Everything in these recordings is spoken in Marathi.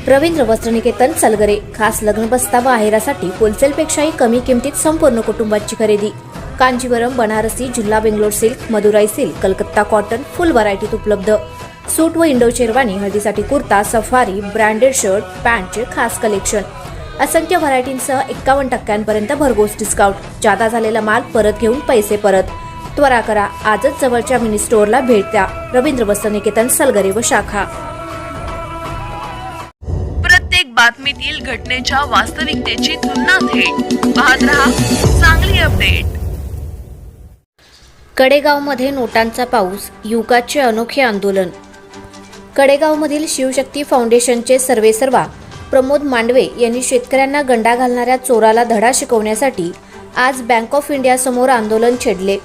रवींद्र वस्त्रनिकेतन सलगरे खास लग्न बस्ता व आहेरासाठी होलसेलपेक्षाही कमी किमतीत संपूर्ण कुटुंबाची खरेदी। कांजीवरम, बनारसी, झुल्ला Bangalore silk, Madurai silk, Calcutta cotton full व्हरायटीत उपलब्ध। सूट व इंडो शेरवानी, हळदीसाठी कुर्ता, सफारी, ब्रँडेड शर्ट, पॅन्टचे खास कलेक्शन। असंख्य व्हरायटींसह 51% भरघोस डिस्काउंट। जादा झालेला माल परत घेऊन पैसे परत। त्वरा करा, आजच जवळच्या मिनी स्टोअरला भेट द्या। रवींद्र वस्त्रनिकेतन सलगरे व शाखा। प्रत्येक बातमीतील घटनेच्या वास्तविकतेची तुलना थेट पाहत रहा चांगली अपडेट। कडेगावमध्ये नोटांचा पाऊस, युवकाचे अनोखे आंदोलन। कडेगावमधील शिवशक्ती फाउंडेशनचे सर्वेसर्वा प्रमोद मांडवे यांनी शेतकऱ्यांना गंडा घालणाऱ्या चोराला धडा शिकवण्यासाठी आज बँक ऑफ इंडिया समोर आंदोलन छेडले।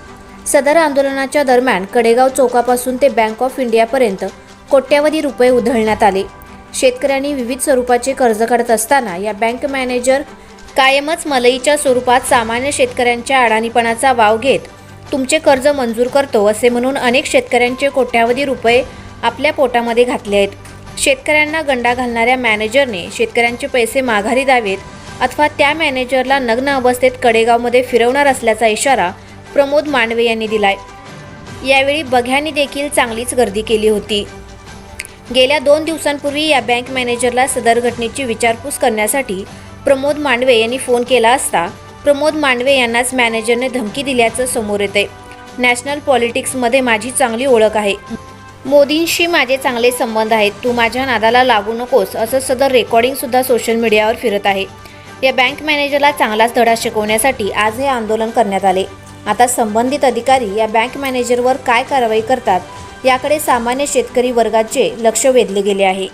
सदर आंदोलनाच्या दरम्यान कडेगाव चौकापासून ते बँक ऑफ इंडियापर्यंत कोट्यावधी रुपये उधळण्यात आले। शेतकऱ्यांनी विविध स्वरूपाचे कर्ज काढत असताना या बँक मॅनेजर कायमच मलईच्या स्वरूपात सामान्य शेतकऱ्यांच्या अडाणीपणाचा वाव घेत तुमचे कर्ज मंजूर करतो असे म्हणून अनेक शेतकऱ्यांचे कोट्यावधी रुपये आपल्या पोटामध्ये घातले आहेत। शेतकऱ्यांना गंडा घालणाऱ्या मॅनेजरने शेतकऱ्यांचे पैसे माघारी द्यावेत अथवा त्या मॅनेजरला नग्न अवस्थेत कडेगावमध्ये फिरवणार असल्याचा इशारा प्रमोद मांडवे यांनी दिलाय। यावेळी बघ्यांनी देखील चांगलीच गर्दी केली होती। गेल्या 2 दिवसांपूर्वी या बँक मॅनेजरला सदर घटनेची विचारपूस करण्यासाठी प्रमोद मांडवे यांनी फोन केला असता प्रमोद मांडवे यांनाच मॅनेजरने धमकी दिल्याचं समोर येते। नॅशनल पॉलिटिक्समध्ये माझी चांगली ओळख आहे, मोदींशी माझे चांगले संबंध आहेत, तू माझ्या नादाला लागू नकोस असं सदर रेकॉर्डिंग सुद्धा सोशल मीडियावर फिरत आहे। या बँक मॅनेजरला चांगलाच धडा शिकवण्यासाठी आज हे आंदोलन करण्यात आले। आता संबंधित अधिकारी या बँक मॅनेजरवर काय कारवाई करतात याकडे सामान्य शेतकरी वर्गाचे लक्ष वेधले गेले आहे।